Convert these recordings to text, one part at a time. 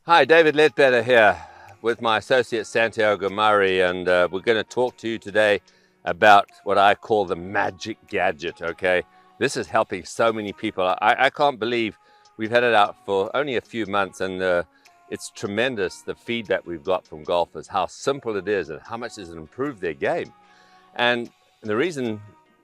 Hi, David Leadbetter here with my associate Santiago Mari, and we're going to talk to you today about what I call the magic gadget, okay? This is helping so many people. I can't believe we've had it out for only a few months, and it's tremendous the feedback we've got from golfers, how simple it is and how much has it improved their game. And the reason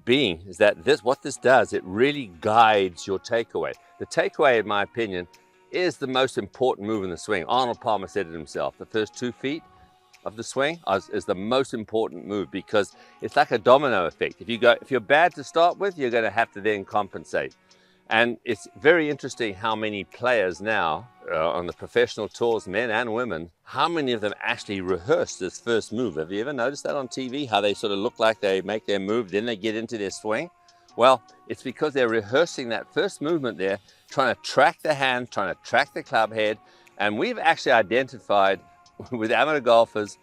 being is that what this does, it really guides your takeaway. The takeaway, in my opinion, is the most important move in the swing. Arnold Palmer said it himself. The first 2 feet of the swing is the most important move because it's like a domino effect. If you're bad to start with, you're going to have to then compensate. And it's very interesting how many players now on the professional tours, men and women, how many of them actually rehearse this first move. Have you ever noticed that on TV? How they sort of look like they make their move, then they get into their swing? Well, it's because they're rehearsing that first movement there, trying to track the hand, trying to track the club head. And we've actually identified with amateur golfers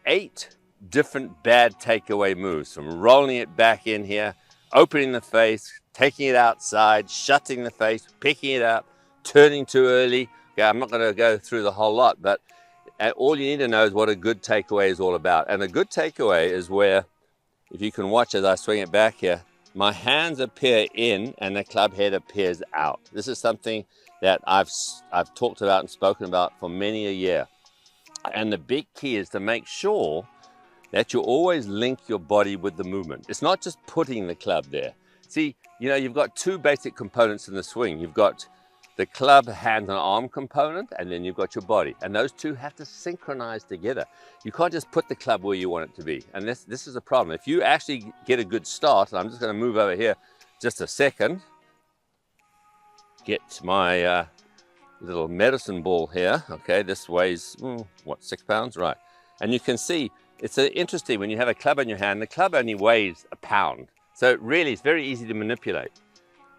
8 different bad takeaway moves, from rolling it back in here, opening the face, taking it outside, shutting the face, picking it up, turning too early. Okay, I'm not going to go through the whole lot, but all you need to know is what a good takeaway is all about. And a good takeaway is where, if you can watch as I swing it back here, my hands appear in and the club head appears out. This is something that I've talked about and spoken about for many a year. And the big key is to make sure that you always link your body with the movement. It's not just putting the club there. See, you've got 2 basic components in the swing. You've got the club, hand and arm component, and then you've got your body. And those 2 have to synchronize together. You can't just put the club where you want it to be. And this is a problem. If you actually get a good start, and I'm just going to move over here just a second, get my little medicine ball here. Okay, this weighs, 6 pounds? Right. And you can see, it's interesting when you have a club in your hand, the club only weighs a pound. So really, it's very easy to manipulate.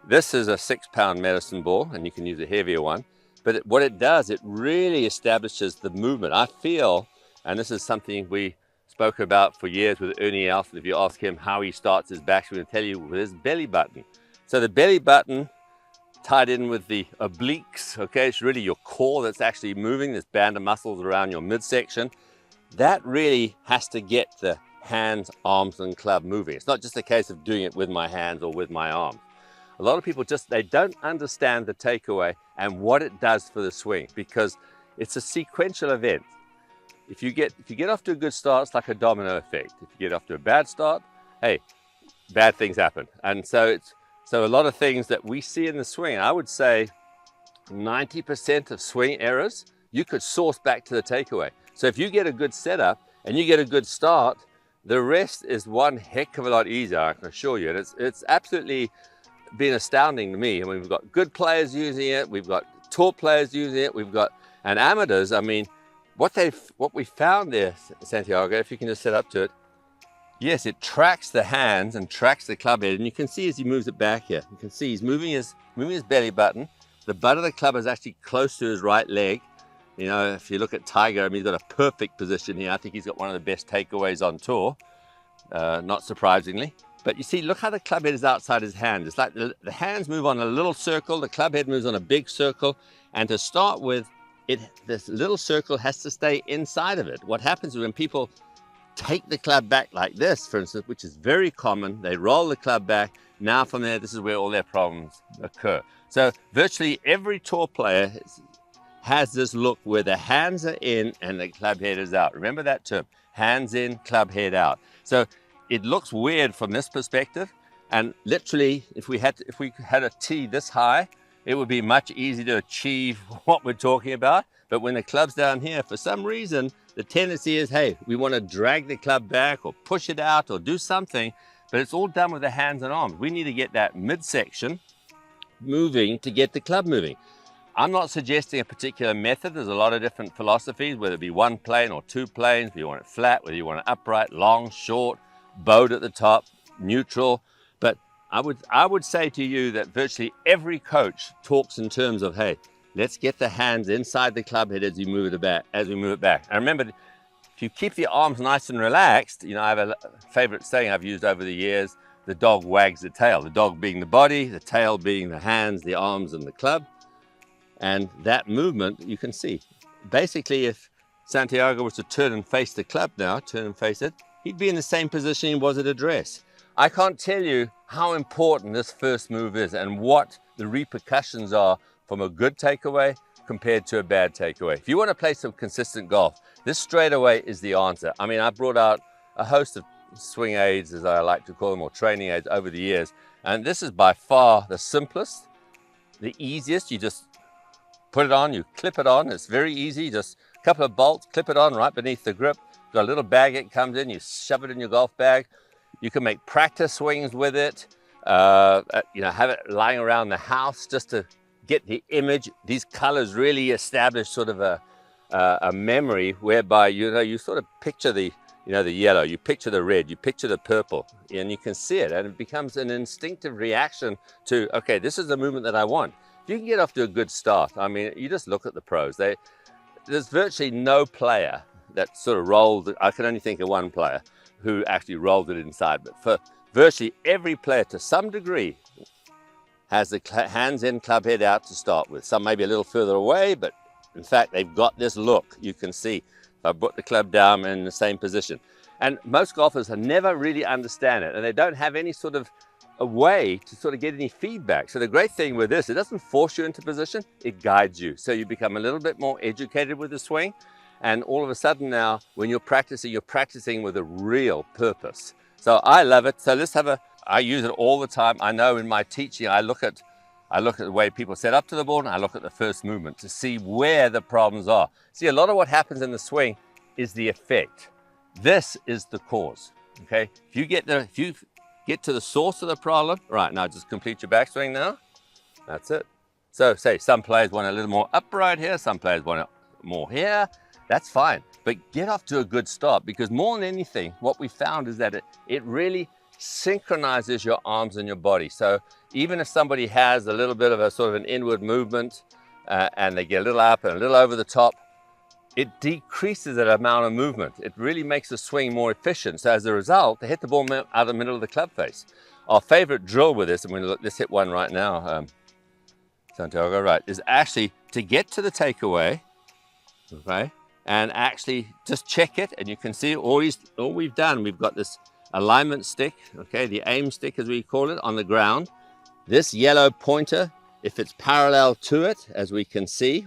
This is a 6-pound medicine ball, and you can use a heavier one. But what it does, it really establishes the movement. I feel, and this is something we spoke about for years with Ernie Alford. If you ask him how he starts his back, he's going to tell you with his belly button. So the belly button tied in with the obliques, okay, it's really your core that's actually moving, this band of muscles around your midsection. That really has to get the hands, arms, and club moving. It's not just a case of doing it with my hands or with my arms. A lot of people they don't understand the takeaway and what it does for the swing, because it's a sequential event. If you get off to a good start, it's like a domino effect. If you get off to a bad start, hey, bad things happen. And so a lot of things that we see in the swing, I would say 90% of swing errors, you could source back to the takeaway. So if you get a good setup and you get a good start, the rest is one heck of a lot easier, I can assure you. And it's absolutely been astounding to me. I mean, we've got good players using it, we've got tour players using it, and amateurs. I mean, what we found there, Santiago, if you can just set up to it, yes, it tracks the hands and tracks the club head, and you can see as he moves it back here, you can see he's moving his belly button. The butt of the club is actually close to his right leg. If you look at Tiger, I mean, he's got a perfect position here. I think he's got one of the best takeaways on tour, not surprisingly. But you see, look how the club head is outside his hand. It's like the hands move on a little circle, the club head moves on a big circle. And to start with, this little circle has to stay inside of it. What happens is when people take the club back like this, for instance, which is very common, they roll the club back. Now from there, this is where all their problems occur. So virtually every tour player has this look where the hands are in and the club head is out. Remember that term, hands in, club head out. So it looks weird from this perspective, and literally if we had a tee this high, it would be much easier to achieve what we're talking about. But when the club's down here, for some reason, the tendency is, hey, we want to drag the club back or push it out or do something, but it's all done with the hands and arms. We need to get that midsection moving to get the club moving. I'm not suggesting a particular method. There's a lot of different philosophies, whether it be 1 plane or 2 planes, whether you want it flat, whether you want it upright, long, short, bowed at the top, neutral. But I would say to you that virtually every coach talks in terms of, hey, let's get the hands inside the club head as we move it back. And remember, if you keep the arms nice and relaxed, I have a favorite saying I've used over the years, the dog wags the tail. The dog being the body, the tail being the hands, the arms, and the club. And that movement, you can see, basically if Santiago was to turn and face the club now, turn and face it, he'd be in the same position he was at address. I can't tell you how important this first move is and what the repercussions are from a good takeaway compared to a bad takeaway. If you want to play some consistent golf, this straightaway is the answer. I mean, I brought out a host of swing aids, as I like to call them, or training aids over the years, and this is by far the simplest, the easiest. You just put it on, you clip it on, it's very easy, just a couple of bolts, clip it on right beneath the grip. Got a little bag it comes in, you shove it in your golf bag. You can make practice swings with it, you know, have it lying around the house just to get the image. These colors really establish sort of a memory whereby, you know, you sort of picture the, you know, the yellow, you picture the red, you picture the purple, and you can see it, and it becomes an instinctive reaction to, okay, this is the movement that I want. If you can get off to a good start, I mean, you just look at the pros. There's virtually no player that sort of rolled, I can only think of one player who actually rolled it inside, but for virtually every player to some degree has the hands-in club head out to start with. Some maybe a little further away, but in fact, they've got this look. You can see, I put the club down in the same position. And most golfers never really understand it, and they don't have any sort of a way to sort of get any feedback. So the great thing with this, it doesn't force you into position, it guides you. So you become a little bit more educated with the swing. And all of a sudden now, when you're practicing with a real purpose. So I love it. So let's have I use it all the time. I know in my teaching, I look at the way people set up to the board, and I look at the first movement to see where the problems are. See, a lot of what happens in the swing is the effect. This is the cause, okay? If you get to the source of the problem, right, now just complete your backswing now. That's it. So say some players want a little more upright here, some players want it more here. That's fine, but get off to a good start, because more than anything, what we found is that it really synchronizes your arms and your body. So even if somebody has a little bit of a sort of an inward movement and they get a little up and a little over the top, it decreases that amount of movement. It really makes the swing more efficient. So as a result, they hit the ball out of the middle of the club face. Our favorite drill with this, and let's hit one right now, Santiago, right, is actually to get to the takeaway, okay? And actually just check it, and you can see all we've done. We've got this alignment stick, okay, the aim stick as we call it, on the ground. This yellow pointer, if it's parallel to it, as we can see,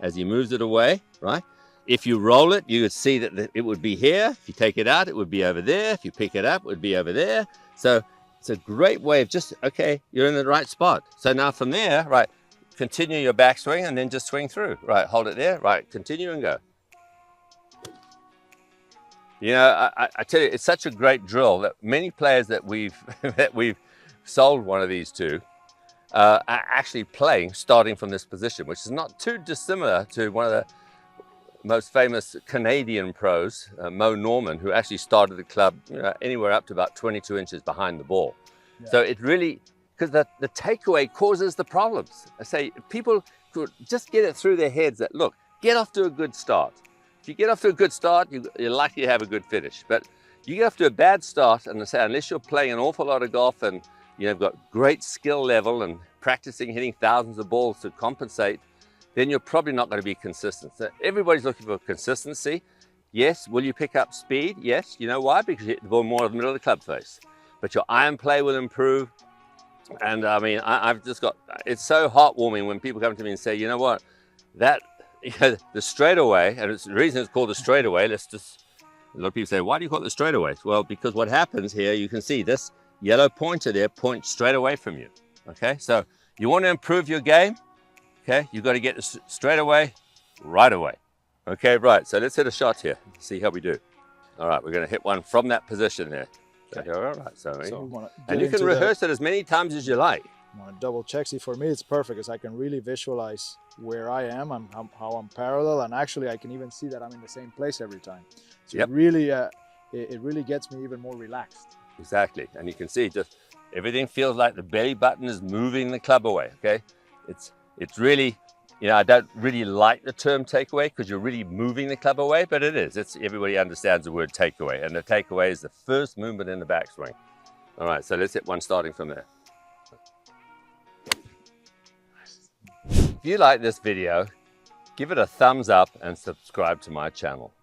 as he moves it away, right? If you roll it, you would see that it would be here. If you take it out, it would be over there. If you pick it up, it would be over there. So it's a great way of just, okay, you're in the right spot. So now from there, right, continue your backswing and then just swing through. Right, hold it there. Right, continue and go. You know, I tell you, it's such a great drill that many players that we've sold one of these to are actually playing starting from this position, which is not too dissimilar to one of the most famous Canadian pros, Mo Norman, who actually started the club anywhere up to about 22 inches behind the ball. Yeah. So it really, because the takeaway causes the problems. I say people could just get it through their heads that, look, get off to a good start. If you get off to a good start, you're likely to have a good finish. But you get off to a bad start, and I say, unless you're playing an awful lot of golf and you've got great skill level and practicing hitting thousands of balls to compensate, then you're probably not going to be consistent. So everybody's looking for consistency. Yes, will you pick up speed? Yes. You know why? Because you hit the ball more in the middle of the club face. But your iron play will improve. And I mean, I've just got, it's so heartwarming when people come to me and say, you know what, that, the straightaway, and the reason it's called the straightaway, a lot of people say, why do you call it the straightaway? Well, because what happens here, you can see this yellow pointer there points straight away from you. Okay, so you want to improve your game, okay, you've got to get this straight away, right away. Okay, right, so let's hit a shot here, see how we do. All right, we're going to hit one from that position there. Okay. All right, so and you can rehearse it as many times as you like. I want to double check. See, for me, it's perfect because I can really visualize where I am and how I'm parallel, and actually I can even see that I'm in the same place every time. So yep. It really gets me even more relaxed. Exactly, and you can see just everything feels like the belly button is moving the club away. Okay, it's really, you know, I don't really like the term takeaway because you're really moving the club away, but it is. Everybody understands the word takeaway, and the takeaway is the first movement in the backswing. All right, so let's hit one starting from there. If you like this video, give it a thumbs up and subscribe to my channel.